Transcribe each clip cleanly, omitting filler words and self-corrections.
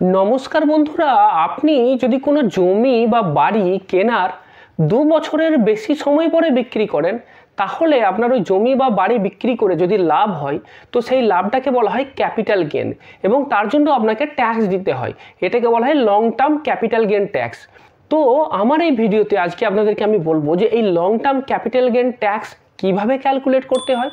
নমস্কার বন্ধুরা, আপনি যদি কোনো জমি বা বাড়ি কেনার 2 বছরের বেশি সময় পরে বিক্রি করেন, তাহলে আপনার ওই জমি বা বাড়ি বিক্রি করে যদি লাভ হয়, তো সেই লাভটাকে বলা হয় ক্যাপিটাল গেন এবং তার জন্য আপনাকে ট্যাক্স দিতে হয়। এটাকে বলা হয় long term capital gain tax. তো আমার এই ভিডিওতে আজকে আপনাদেরকে আমি বলবো যে এই long term capital gain tax কিভাবে ক্যালকুলেট করতে হয়,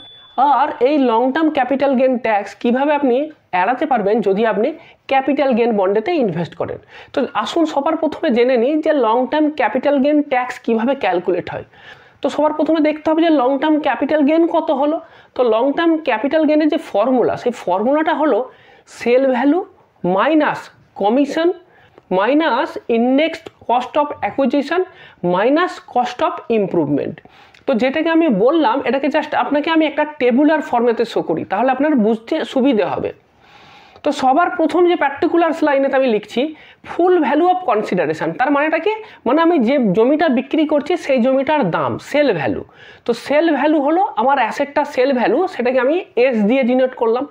আর এই long term capital gain tax কিভাবে আপনি এড়াতে পারবেন যদি আপনি ক্যাপিটাল গেন বন্ডেতে ইনভেস্ট করেন। তো আসুন সবার প্রথমে জেনে নিই যে long term capital gain tax কিভাবে ক্যালকুলেট হয়। তো সবার প্রথমে দেখতে হবে যে লং টার্ম ক্যাপিটাল গেন কত হলো। তো লং টার্ম ক্যাপিটাল গেনের যে ফর্মুলা, সেই ফর্মুলাটা হলো sale value minus commission minus indexed cost of acquisition minus cost of improvement. তো যেটাকে আমি বললাম, এটাকে জাস্ট আপনাকে আমি একটা টেবুলার ফর্মেটে শো করি, তাহলে আপনার বুঝতে সুবিধে হবে। তো সবার প্রথম যে পার্টিকুলার্স লাইনেতে আমি লিখছি ফুল ভ্যালু অফ কনসিডারেশন। তার মানেটা কি? মানে আমি যে জমিটা বিক্রি করছি সেই জমিটার দাম, সেল ভ্যালু। তো সেল ভ্যালু হলো আমার অ্যাসেটটা সেল ভ্যালু, সেটাকে আমি এস দিয়ে ডিনোট করলাম।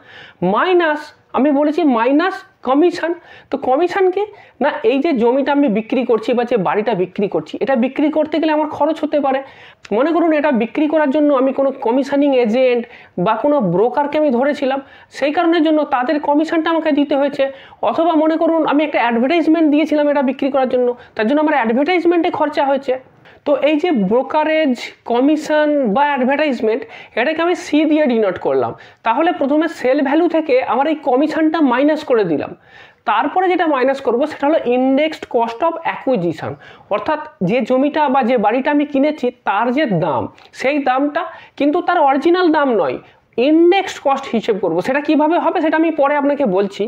মাইনাস আমি বলেছি মাইনাস কমিশন। তো কমিশন কি না, এই যে জমিটা আমি বিক্রি করছি বা যে বাড়িটা বিক্রি করছি, এটা বিক্রি করতে গেলে আমার খরচ হতে পারে। মনে করুন এটা বিক্রি করার জন্য আমি কোনো কমিশনিং এজেন্ট বা কোনো ব্রোকারকে আমি ধরেছিলাম, সেই কারণের জন্য তাদের কমিশনটা আমাকে দিতে হয়েছে। অথবা মনে করুন আমি একটা অ্যাডভার্টাইজমেন্ট দিয়েছিলাম এটা বিক্রি করার জন্য, তার জন্য আমার অ্যাডভার্টাইজমেন্টে খরচা হয়েছে। তো এই যে ব্রোকারেজ, কমিশন বা অ্যাডভার্টাইজমেন্ট, এটাকে আমি সি দিয়ে ডিনোট করলাম। তাহলে প্রথমে সেল ভ্যালু থেকে আমার এই কমিশনটা মাইনাস করে দিলাম। তারপরে যেটা মাইনাস করব সেটা হলো ইন্ডেক্সড কস্ট অফ অ্যাকুইজিশন, অর্থাৎ যে জমিটা বা যে বাড়িটা আমি কিনেছি তার যে দাম, সেই দামটা কিন্তু তার অরিজিনাল দাম নয়, ইন্ডেক্সড কস্ট হিসেব করব। সেটা কিভাবে হবে সেটা আমি পরে আপনাকে বলছি।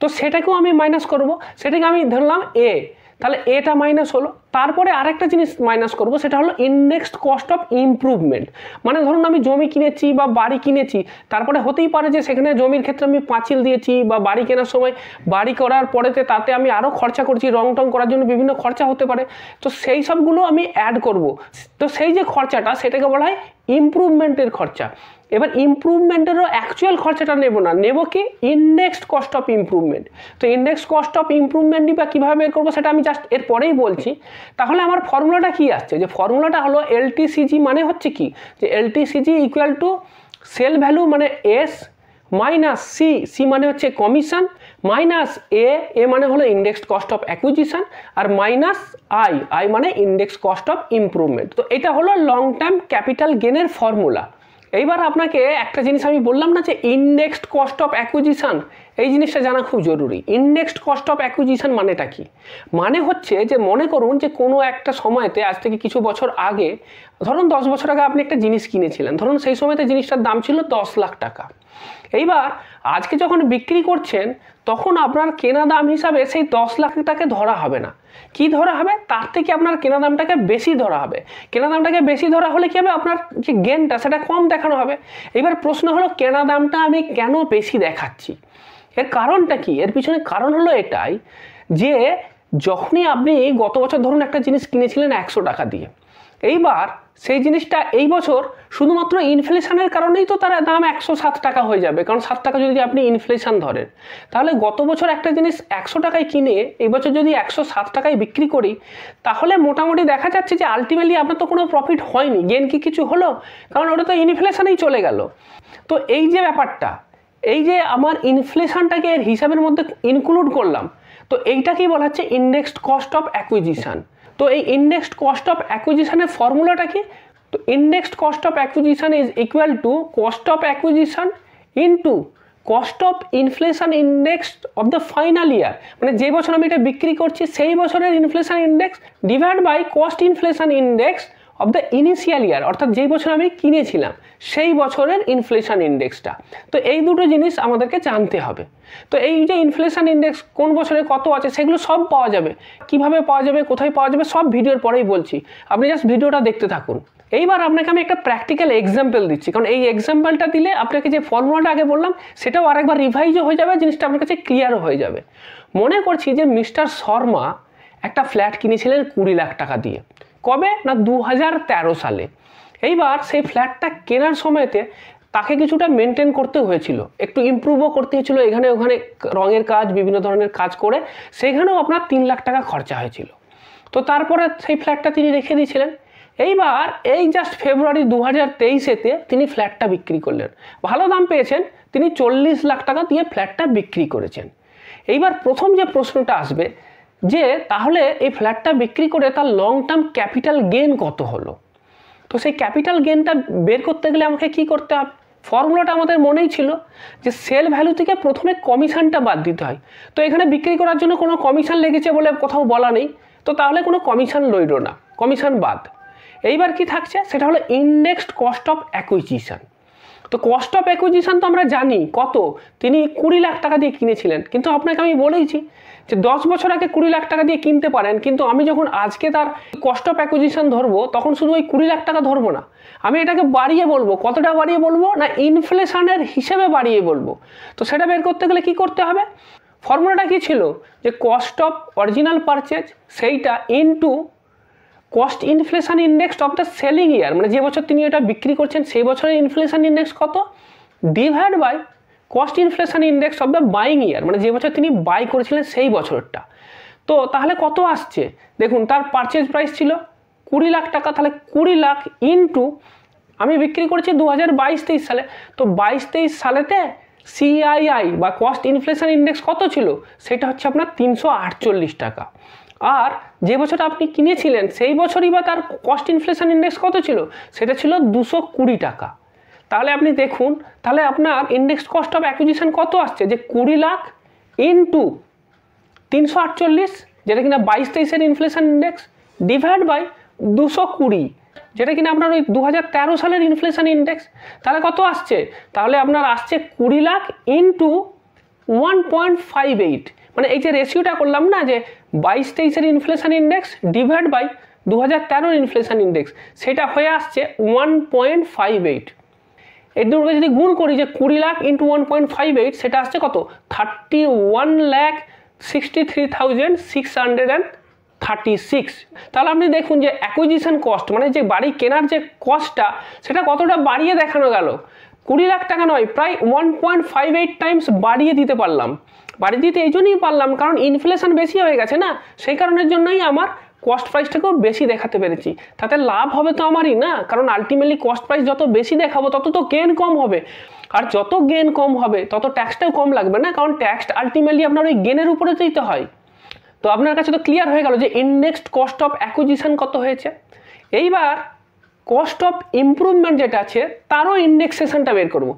তো সেটাকেও আমি মাইনাস করব, সেটাকে আমি ধরলাম এ, তাহলে এটা মাইনাস হলো। তারপরে আরেকটা জিনিস মাইনাস করব, সেটা হলো ইন্ডেক্সড কস্ট অফ ইমপ্রুভমেন্ট। মানে ধরুন আমি জমি কিনেছি বা বাড়ি কিনেছি, তারপরে হতেই পারে যে সেখানে জমির ক্ষেত্রে আমি পাঁচিল দিয়েছি বা বাড়ি কেনার সময় বাড়ি করার পরেতে তাতে আমি আরও খরচা করছি, রং টং করার জন্য বিভিন্ন খরচা হতে পারে। তো সেই সবগুলো আমি অ্যাড করব। তো সেই যে খরচাটা, সেটাকে বলা হয় ইমপ্রুভমেন্টের খরচা। এবার ইমপ্রুভমেন্টেরও অ্যাকচুয়াল খরচাটা নেব না, নেব কি ইন্ডেক্সড কস্ট অফ ইমপ্রুভমেন্ট। তো ইন্ডেক্স কস্ট অফ ইমপ্রুভমেন্টই বা কীভাবে বের করবো সেটা আমি জাস্ট এর পরেই বলছি। তাহলে আমার ফর্মুলাটা কি আসছে, যে ফর্মুলাটা হলো এলটিসিজি, মানে হচ্ছে কি যে LTCG equal to sale value মানে এস মাইনাস সি, সি মানে হচ্ছে কমিশন, মাইনাস এ, এ মানে হলো ইন্ডেক্সড কস্ট অফ অ্যাকুইজিশন, আর মাইনাস আই, আই মানে ইন্ডেক্স কস্ট অফ ইমপ্রুভমেন্ট। তো এটা হলো লং টার্ম ক্যাপিটাল গেনের ফর্মুলা। এইবার আপনাকে একটা জিনিস আমি বললাম না যে ইন্ডেক্সড কস্ট অফ অ্যাকুইজিশন, এই জিনিসটা জানা খুব জরুরি। ইন্ডেক্সড কস্ট অফ অ্যাকুইজিশন মানেটা কি? মানে হচ্ছে যে মনে করুন যে কোনো একটা সময়তে, আজ থেকে কিছু বছর আগে, ধরুন 10 বছর আগে আপনি একটা জিনিস কিনেছিলেন, ধরুন সেই সময়তে জিনিসটার দাম ছিল 10 লাখ টাকা। এইবার আজকে যখন বিক্রি করছেন, তখন আপনার কেনা দাম হিসাবে সেই 10 লাখ টাকাকে ধরা হবে না। কি ধরা হবে? তার থেকে আপনার কেনা দামটাকে বেশি ধরা হবে। কেনা দামটাকে বেশি ধরা হলে কি হবে? আপনার যে গেনটা সেটা কম দেখানো হবে। এবার প্রশ্ন হলো কেনা দামটা আমি কেন বেশি দেখাচ্ছি? এর কারণটা কি? এর পিছনে কারণ হলো এটাই যে যখনই আপনি গত বছর ধরুন একটা জিনিস কিনেছিলেন 100 টাকা দিয়ে, এইবার সেই জিনিসটা এই বছর শুধুমাত্র ইনফ্লেশনের কারণেই তো তার দাম 107 টাকা হয়ে যাবে, কারণ 7 টাকা যদি আপনি ইনফ্লেশন ধরেন। তাহলে গত বছর একটা জিনিস 100 টাকায় কিনে এই বছর যদি 107 টাকায় বিক্রি করি, তাহলে মোটামুটি দেখা যাচ্ছে যে আলটিমেটলি আপনার তো কোনো প্রফিট হয়নি, গেন কি কিছু হলো? কারণ ওটা তো ইনফ্লেশনেই চলে গেল। তো এই যে ব্যাপারটা, এই যে আমার ইনফ্লেশনটাকে এর হিসাবের মধ্যে ইনক্লুড করলাম, তো এইটাকেই বলা হচ্ছে ইন্ডেক্সড কস্ট অফ অ্যাকুইজিশন। তো এই ইন্ডেক্সড কস্ট অফ অ্যাকুইজিশনের ফর্মুলাটা কি? তো indexed cost of acquisition is equal to cost of acquisition into cost of inflation index of the final year, মানে যে বছর আমি এটা বিক্রি করছি সেই বছরের inflation index divide by cost inflation index of the initial year, অর্থাৎ যেই বছর আমি কিনেছিলাম সেই বছরের ইনফ্লেশন ইন্ডেক্সটা। তো এই দুটো জিনিস আমাদেরকে জানতে হবে। তো এই যে ইনফ্লেশন ইন্ডেক্স কোন বছরে কত আছে সেগুলো সব পাওয়া যাবে। কিভাবে পাওয়া যাবে, কোথায় পাওয়া যাবে, সব ভিডিওর পরেই বলছি, আপনি জাস্ট ভিডিওটা দেখতে থাকুন। এইবার আপনাকে আমি একটা প্র্যাকটিক্যাল এক্সাম্পল দিচ্ছি, কারণ এই এক্সাম্পলটা দিলে আপনাকে যে ফর্মুলাটা আগে বললাম সেটাও আরেকবার রিভাইজও হয়ে যাবে, জিনিসটা আপনার কাছে ক্লিয়ারও হয়ে যাবে। মনে করছি যে মিস্টার শর্মা একটা ফ্ল্যাট কিনেছিলেন 20 লাখ টাকা দিয়ে। কবে? না 2013 সালে। এইবার সেই ফ্ল্যাটটা কেনার সময়তে তাকে কিছুটা মেনটেন করতে হয়েছিল, একটু ইমপ্রুভও করতে হয়েছিল, এখানে ওখানে রঙের কাজ বিভিন্ন ধরনের কাজ করে সেখানেও আপনার 3 লাখ টাকা খরচা হয়েছিল। তো তারপরে সেই ফ্ল্যাটটা তিনি রেখে দিয়েছিলেন। এইবার এই জাস্ট ফেব্রুয়ারি 2023-এতে তিনি ফ্ল্যাটটা বিক্রি করলেন, ভালো দাম পেয়েছেন, তিনি 40 লাখ টাকা দিয়ে ফ্ল্যাটটা বিক্রি করেছেন। এইবার প্রথম যে প্রশ্নটা আসবে যে তাহলে এই ফ্ল্যাটটা বিক্রি করে তার লং টার্ম ক্যাপিটাল গেইন কত হলো। তো সেই ক্যাপিটাল গেইনটা বের করতে গেলে আমাকে কি করতে হবে, ফর্মুলাটা আমাদের মনেই ছিল যে সেল ভ্যালু থেকে প্রথমে কমিশনটা বাদ দিতে হয়। তো এখানে বিক্রি করার জন্য কোনো কমিশন লেগেছে বলে কোথাও বলা নেই, তো তাহলে কোনো কমিশন লইল না, কমিশন বাদ। এইবার কি থাকছে সেটা হলো ইন্ডেক্সড কস্ট অফ অ্যাকুইজিশন। তো কস্ট অফ অ্যাকুইজিশন তো আমরা জানি কত, তিনি 20 লাখ টাকা দিয়ে কিনেছিলেন, কিন্তু আপনাকে আমি বলেইছি যে 10 বছর আগে 20 লাখ টাকা দিয়ে কিনতে পারেন, কিন্তু আমি যখন আজকে তার কস্ট অফ অ্যাকুইজিশন ধরবো তখন শুধু ওই 20 লাখ টাকা ধরবো না, আমি এটাকে বাড়িয়ে বলবো। কতটা বাড়িয়ে বলবো না, ইনফ্লেশনের হিসেবে বাড়িয়ে বলবো। তো সেটা বের করতে গেলে কি করতে হবে, ফর্মুলাটা কি ছিল যে কস্ট অফ অরিজিনাল পারচেজ সেইটা into cost inflation index of the selling year, মানে যে বছর তিনি এটা বিক্রি করছেন সেই বছরের ইনফ্লেশন ইন্ডেক্স কত, divide by cost inflation index of the buying year, মানে যে বছর তিনি বাই করেছিলেন সেই বছরটা। তো তাহলে কত আসছে দেখুন, তার পারচেজ প্রাইস ছিল 20 লাখ টাকা, তাহলে 20 লাখ ইন্টু আমি বিক্রি করেছি 2022-23 সালে, তো 22-23 সালেতে সিআইআই বা কস্ট ইনফ্লেশন ইন্ডেক্স কত ছিল, সেটা হচ্ছে আপনার 348 টাকা। আর যে বছর আপনি কিনেছিলেন সেই বছরই বা তার কস্ট ইনফ্লেশন ইন্ডেক্স কত ছিল, সেটা ছিল 220 টাকা। তাহলে আপনি দেখুন, তাহলে আপনার ইন্ডেক্স কস্ট অফ অ্যাকুইজিশন কত আসছে, যে 20 লাখ ইন্টু 348, যেটা কিনা 22-23-এর ইনফ্লেশন ইন্ডেক্স, ডিভাইড বাই 220, যেটা কিনা আপনার ওই 2013 সালের ইনফ্লেশন ইন্ডেক্স। তাহলে কত আসছে, তাহলে আপনার আসছে 20 লাখ ইন্টু 1.58, মানে এই যে রেশিওটা করলাম না যে 22-23-এর inflation index divide by 2013 inflation index, সেটা হয়ে আসছে 1.58। এর দুটোকে যদি গুণ করি যে 20 লাখ ইন্টু 1.58, সেটা আসছে কত, 31,63,636। তাহলে আপনি দেখুন যে অ্যাকুইজিশন কস্ট মানে যে বাড়ি কেনার যে কস্টটা সেটা কতটা বাড়িয়ে দেখানো গেল, 20 লাখ টাকা নয়, প্রায় 1.58 টাইমস বাড়িয়ে দিতে পারলাম। বাড়িয়ে দিতে এই জন্যই পারলাম কারণ ইনফ্লেশন বেশি হয়ে গেছে না, সেই কারণের জন্যই আমার কস্ট প্রাইসটাকেও বেশি দেখাতে পেরেছি। তাতে লাভ হবে তো আমারই না, কারণ আলটিমেটলি কস্ট প্রাইস যত বেশি দেখাবো তত তো গেন কম হবে, আর যত গেন কম হবে তত ট্যাক্সটাও কম লাগবে না, কারণ ট্যাক্স আলটিমেটলি আপনার ওই গেনের উপরে দিতে হয়। তো আপনার কাছে তো ক্লিয়ার হয়ে গেল যে ইন্ডেক্সড কস্ট অফ অ্যাকুইজিশন কত হয়েছে। এইবার কস্ট অফ ইমপ্রুভমেন্ট যেটা আছে তারও ইন্ডেক্সেশনটা বের করব,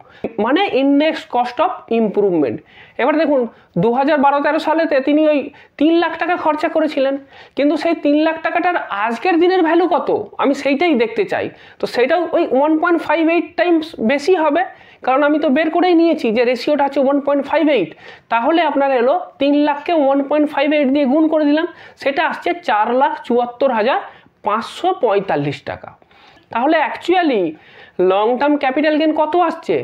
মানে ইন্ডেক্স কস্ট অফ ইমপ্রুভমেন্ট। এবার দেখুন 2012-13 সালেতে তিনি ওই 3 লাখ টাকা খরচা করেছিলেন, কিন্তু সেই 3 লাখ টাকাটার আজকের দিনের ভ্যালু কত আমি সেইটাই দেখতে চাই। তো সেইটাও ওই 1.58 টাইমস বেশি হবে, কারণ আমি তো বের করেই নিয়েছি যে রেশিওটা হচ্ছে 1.58। তাহলে আপনার এলো 3 লাখকে 1.58 দিয়ে গুণ করে দিলাম, সেটা আসছে 4,74,545 টাকা। তাহলে actually long term capital gain কত আসছে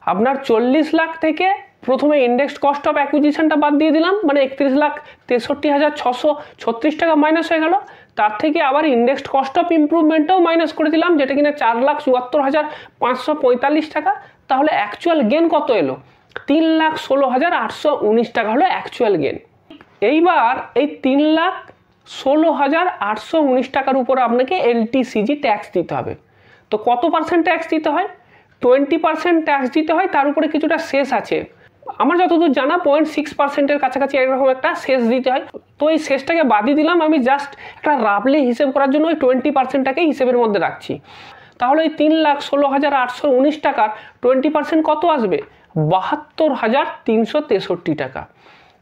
আপনার, 40 লাখ থেকে প্রথমে ইন্ডেক্সড কস্ট অফ অ্যাকুইজিশনটা বাদ দিয়ে দিলাম, মানে 31,63,636 টাকা মাইনাস হয়ে গেল। তার থেকে আবার ইন্ডেক্সড কস্ট অফ ইমপ্রুভমেন্টটাও মাইনাস করে দিলাম, যেটা কিনা 4,74,545 টাকা। তাহলে অ্যাকচুয়াল গেন কত এলো, 3,16,819 টাকা হলো অ্যাকচুয়াল গেন। এইবার এই 3,16,819 টাকার উপর আপনাকে এলটিসিজি ট্যাক্স দিতে হবে। তো কত পার্সেন্ট ট্যাক্স দিতে হয়, 20% ট্যাক্স দিতে হয়, তার উপরে কিছুটা শেষ আছে, আমার যতদূর জানা 0.6%-এর কাছাকাছি এরকম একটা শেষ দিতে হয়। তো এই শেষটাকে বাদই দিলাম, আমি জাস্ট একটা রাফলি হিসেব করার জন্য ওই 20%টাকে হিসেবের মধ্যে রাখছি। তাহলে ওই 3,16,819 টাকার 20% কত আসবে, 72,363 টাকা।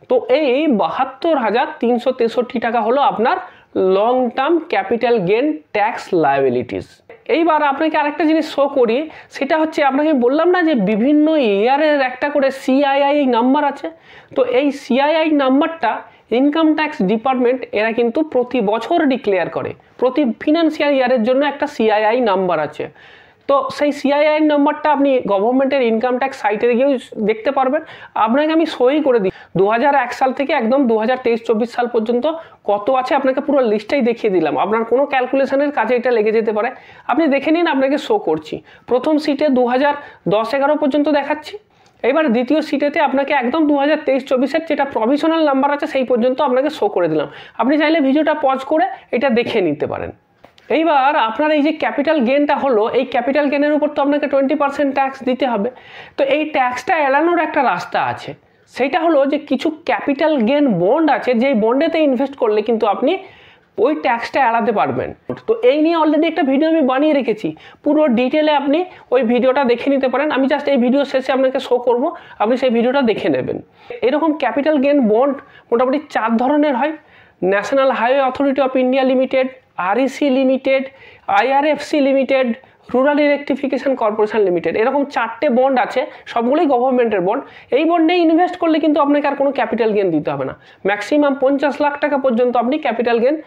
তো এই 72,363 টাকা হলো আপনার long term capital gain tax liabilities. এইবার আপনাকে আরেকটা জিনিস শো করি, সেটা হচ্ছে আপনাকে বললাম না যে বিভিন্ন ইয়ারের একটা করে সিআইআই নাম্বার আছে। তো এই সিআইআই নাম্বারটা ইনকাম ট্যাক্স ডিপার্টমেন্ট এরা কিন্তু প্রতি বছর ডিক্লেয়ার করে, প্রতি ফিনান্সিয়াল ইয়ারের জন্য একটা সিআইআই নাম্বার আছে। তো সেই সিআইআই নম্বরটা আপনি গভর্নমেন্টের ইনকাম ট্যাক্স সাইটে গিয়েও দেখতে পারবেন। আপনাকে আমি সই করে দিই 2001 সাল থেকে একদম 2023-24 সাল পর্যন্ত কত আছে আপনাকে পুরো লিস্টটাই দেখিয়ে দিলাম। আপনার কোনো ক্যালকুলেশনের কাজে এটা লেগে যেতে পারে, আপনি দেখে নিন, আপনাকে শো করছি। প্রথম সিটে 2010-11 পর্যন্ত দেখাচ্ছি। এবার দ্বিতীয় সিটেতে আপনাকে একদম 2023-24-এর যেটা প্রভিশনাল নাম্বার আছে সেই পর্যন্ত আপনাকে শো করে দিলাম। আপনি চাইলে ভিডিওটা পজ করে এটা দেখে নিতে পারেন। এইবার আপনার এই যে ক্যাপিটাল গেনটা হলো, এই ক্যাপিটাল গেনের উপর তো আপনাকে 20% ট্যাক্স দিতে হবে। তো এই ট্যাক্সটা এড়ানোর একটা রাস্তা আছে, সেইটা হলো যে কিছু ক্যাপিটাল গেন বন্ড আছে, যেই বন্ডেতে ইনভেস্ট করলে কিন্তু আপনি ওই ট্যাক্সটা এড়াতে পারবেন। তো এই নিয়ে অলরেডি একটা ভিডিও আমি বানিয়ে রেখেছি, পুরো ডিটেলে আপনি ওই ভিডিওটা দেখে নিতে পারেন। আমি জাস্ট এই ভিডিও শেষে আপনাকে শো করব, আপনি সেই ভিডিওটা দেখে নেবেন। এরকম ক্যাপিটাল গেন বন্ড মোটামুটি 4 ধরনের হয়। National highway authority of India limited, REC limited, IRFC limited, rural electrification corporation limited, এরকম 4টে বন্ড আছে, সবগুলোই গভর্নমেন্টের বন্ড। এই বন্ডে ইনভেস্ট করলে কিন্তু আপনাকে আর কোনো ক্যাপিটাল গেন দিতে হবে না। ম্যাক্সিমাম 50 লাখ টাকা পর্যন্ত আপনি ক্যাপিটাল গেন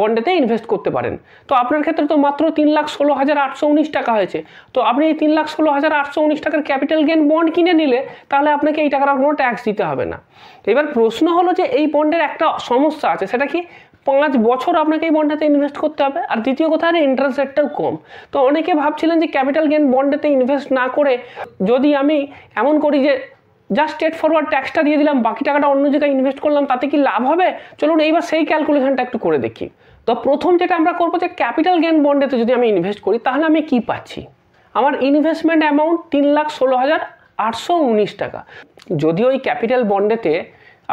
বন্ডেতে ইনভেস্ট করতে পারেন। তো আপনার ক্ষেত্রে তো মাত্র 3,16,819 টাকা হয়েছে। তো আপনি এই 3,16,819 টাকার ক্যাপিটাল গেন বন্ড কিনে নিলে তাহলে আপনাকে এই টাকার কোনো ট্যাক্স দিতে হবে না। এবার প্রশ্ন হলো যে এই বন্ডের একটা সমস্যা আছে, সেটা কি 5 বছর আপনাকে এই বন্ডেতে ইনভেস্ট করতে হবে, আর দ্বিতীয় কথা হলো ইন্টারেস্ট রেটটাও কম। তো অনেকে ভাবছিলেন যে ক্যাপিটাল গেন বন্ডেতে ইনভেস্ট না করে যদি আমি এমন করি যে জাস্ট স্ট্রেট ফরওয়ার্ড ট্যাক্সটা দিয়ে দিলাম, বাকি টাকাটা অন্য জায়গায় ইনভেস্ট করলাম, তাতে কি লাভ হবে? চলুন এইবার সেই ক্যালকুলেশনটা একটু করে দেখি। তো প্রথম যেটা আমরা করবো যে ক্যাপিটাল গেন বন্ডেতে যদি আমি ইনভেস্ট করি তাহলে আমি কি পাচ্ছি। আমার ইনভেস্টমেন্ট অ্যামাউন্ট 3,16,819 টাকা। যদি ওই ক্যাপিটাল বন্ডেতে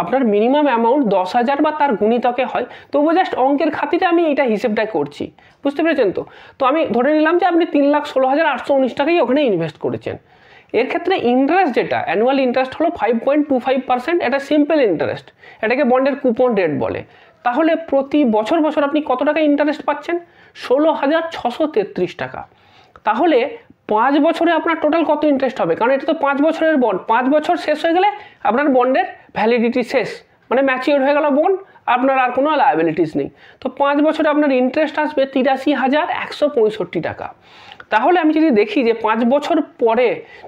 আপনার মিনিমাম অ্যামাউন্ট 10,000 বা তার গুণিতকে হয়, তবু জাস্ট অঙ্কের খাতিরে আমি এটা হিসেবটা করছি, বুঝতে পেরেছেন? তো আমি ধরে নিলাম যে আপনি 3,16,819 টাকাই ওখানে ইনভেস্ট করেছেন। এর ক্ষেত্রে ইন্টারেস্ট যেটা অ্যানুয়াল ইন্টারেস্ট হলো 5.25%, এটা সিম্পল ইন্টারেস্ট, এটাকে বন্ডের কুপন রেট বলে। তাহলে প্রতি বছর আপনি কত টাকা ইন্টারেস্ট পাচ্ছেন? 16,633 টাকা। তাহলে 5 বছরে আপনার টোটাল কত ইন্টারেস্ট হবে? কারণ এটা তো 5 বছরের বন্ড, 5 বছর শেষ হয়ে গেলে আপনার বন্ডের ভ্যালিডিটি শেষ, মানে ম্যাচিওর হয়ে গেল বন্ড, আপনার আর কোনো লায়াবিলিটিস নেই। তো 5 বছরে আপনার ইন্টারেস্ট আসবে 83,165 টাকা। তাহলে আমি যদি দেখি যে 5 বছর পরে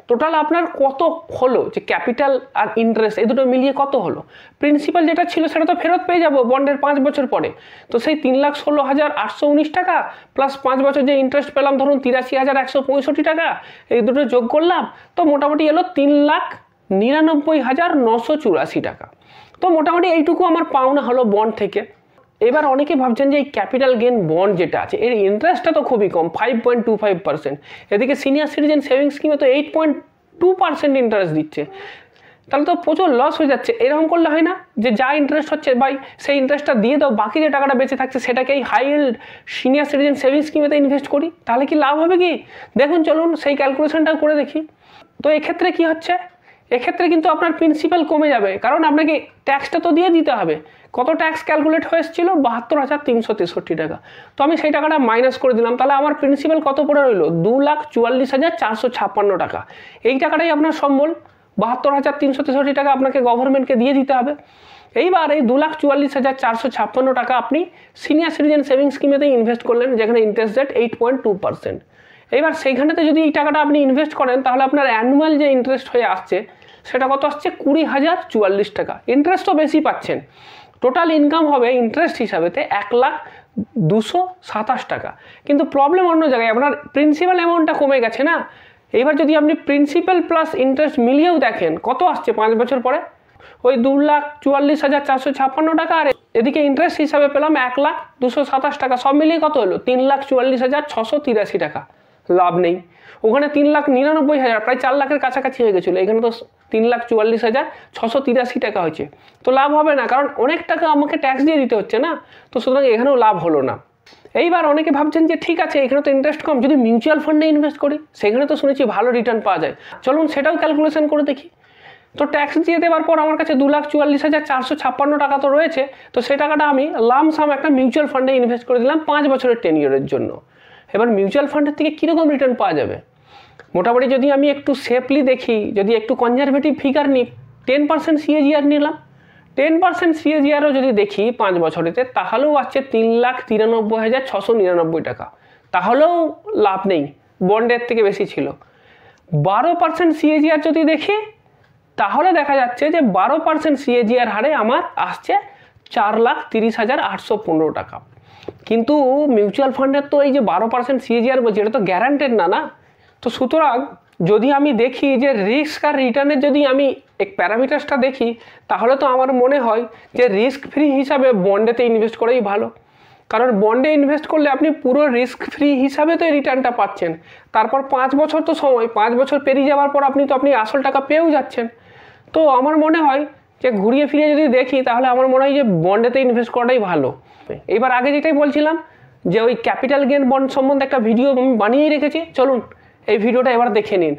টোটাল আপনার কত হলো, যে ক্যাপিটাল আর ইন্টারেস্ট এই দুটো মিলিয়ে কত হলো, প্রিন্সিপাল যেটা ছিল সেটা তো ফেরত পেয়ে যাব বন্ডের 5 বছর পরে। তো সেই 3,16,819 টাকা প্লাস 5 বছর যে ইন্টারেস্ট পেলাম ধরুন 83,165 টাকা, এই দুটো যোগ করলাম, তো মোটামুটি এলো 3,99,984 টাকা। তো মোটামুটি এইটুকু আমার পাওনা হলো বন্ড থেকে। এবার অনেকে ভাবছেন যে এই ক্যাপিটাল গেন বন্ড যেটা আছে এর ইন্টারেস্টটা তো খুবই কম, 5.25%। এদিকে সিনিয়র সিটিজেন সেভিংস স্কিমে তো 8.2% ইন্টারেস্ট দিচ্ছে, তাহলে তো প্রচুর লস হয়ে যাচ্ছে। এরকম করলে হয় না যে যা ইন্টারেস্ট হচ্ছে ভাই সেই ইন্টারেস্টটা দিয়ে দাও, বাকি যে টাকাটা বেঁচে থাকছে সেটাকে এই high yield senior citizen savings স্কিমেতে ইনভেস্ট করি, তাহলে কি লাভ হবে কি? দেখুন চলুন সেই ক্যালকুলেশনটা করে দেখি। তো এক্ষেত্রে কি হচ্ছে, এক্ষেত্রে কিন্তু আপনার প্রিন্সিপাল কমে যাবে, কারণ আপনাকে ট্যাক্সটা তো দিয়ে দিতে হবে। কত ট্যাক্স ক্যালকুলেট হয়েছিল? 72,363 টাকা। তো আমি সেই টাকাটা মাইনাস করে দিলাম, তাহলে আমার প্রিন্সিপাল কত পড়ে রইলো? 2,44,456 টাকা। এই টাকাটাই আপনার সম্বল, 72,363 টাকা আপনাকে গভর্নমেন্টকে দিয়ে দিতে হবে। এইবার এই 2,44,456 টাকা আপনি সিনিয়র সিটিজেন সেভিংস স্কিমেতে ইনভেস্ট করলেন, যেখানে ইন্টারেস্ট রেট 8.2%। এইবার সেইখানেতে যদি এই টাকাটা আপনি ইনভেস্ট করেন তাহলে আপনার অ্যানুয়াল যে ইন্টারেস্ট হয়ে আসছে সেটা কত আসছে? 20,044 টাকা। ইন্টারেস্টও বেশি পাচ্ছেন, টোটাল ইনকাম হবে ইন্টারেস্ট হিসাবেতে 1,02,27 টাকা। কিন্তু প্রবলেম অন্য জায়গায়, আপনার প্রিন্সিপাল অ্যামাউন্টটা কমে গেছে না। এইবার যদি আপনি প্রিন্সিপাল প্লাস ইন্টারেস্ট মিলিয়েও দেখেন কত আসছে 5 বছর পরে, ওই 2,44,456 টাকা, আর এদিকে ইন্টারেস্ট হিসাবে পেলাম 1,02,27 টাকা। সব মিলিয়ে কত হলো? 3,44,683 টাকা। লাভ নেই। ওখানে 3,99,000, প্রায় 4 লাখের কাছাকাছি হয়ে গেছিলো, এখানে তো 3,44,683 টাকা হয়েছে। তো লাভ হবে না, কারণ অনেক টাকা আমাকে ট্যাক্স দিয়ে দিতে হচ্ছে না। তো সুতরাং এখানেও লাভ হলো না। এইবার অনেকে ভাবছেন যে ঠিক আছে এখানে তো ইন্টারেস্ট কম, যদি মিউচুয়াল ফান্ডে ইনভেস্ট করি সেখানে তো শুনেছি ভালো রিটার্ন পাওয়া যায়, চলুন সেটাও ক্যালকুলেশন করে দেখি। তো ট্যাক্স দিয়ে দেওয়ার পর আমার কাছে 2,44,456 টাকা তো রয়েছে। তো সেই টাকাটা আমি লামসাম একটা মিউচুয়াল ফান্ডে ইনভেস্ট করে দিলাম 5 বছরের টেনিয়রের জন্য। এবার মিউচুয়াল ফান্ডের থেকে কীরকম রিটার্ন পাওয়া যাবে? মোটামুটি যদি আমি একটু সেফলি দেখি, যদি একটু কনজারভেটিভ ফিগার নিই, 10% সিএজিআর নিলাম। 10% সিএজিআরও যদি দেখি 5 বছরেতে, তাহলেও আসছে 3,93,699 টাকা। তাহলেও লাভ নেই, বন্ডের থেকে বেশি ছিল। 12% সিএজিআর যদি দেখি তাহলে দেখা যাচ্ছে যে 12% সিএজিআর হারে আমার আসছে 4,30,815 টাকা। কিন্তু মিউচুয়াল ফান্ডের তো এই যে 12% সিএজিআর বলছে, এটা তো গ্যারান্টেড না, না? তো সুতরাং যদি আমি দেখি যে রিস্ক আর রিটার্নের যদি আমি এক প্যারামিটার্সটা দেখি, তাহলে তো আমার মনে হয় যে রিস্ক ফ্রি হিসাবে বন্ডেতে ইনভেস্ট করেই ভালো। কারণ বন্ডে ইনভেস্ট করলে আপনি পুরো রিস্ক ফ্রি হিসাবে তো এই রিটার্নটা পাচ্ছেন। তারপর 5 বছর তো সময়, 5 বছর পেরিয়ে যাওয়ার পর আপনি আসল টাকা পেয়েও যাচ্ছেন। তো আমার মনে হয় যে ঘুরিয়ে ফিরিয়ে যদি দেখি তাহলে আমার মনে হয় যে বন্ডেতে ইনভেস্ট করাটাই ভালো। এবার আগে যেটাই বলছিলাম যে ওই ক্যাপিটাল গেন বন্ড সম্বন্ধে একটা ভিডিও আমি বানিয়ে রেখেছি, চলুন এই ভিডিওটা এবার দেখে নিন।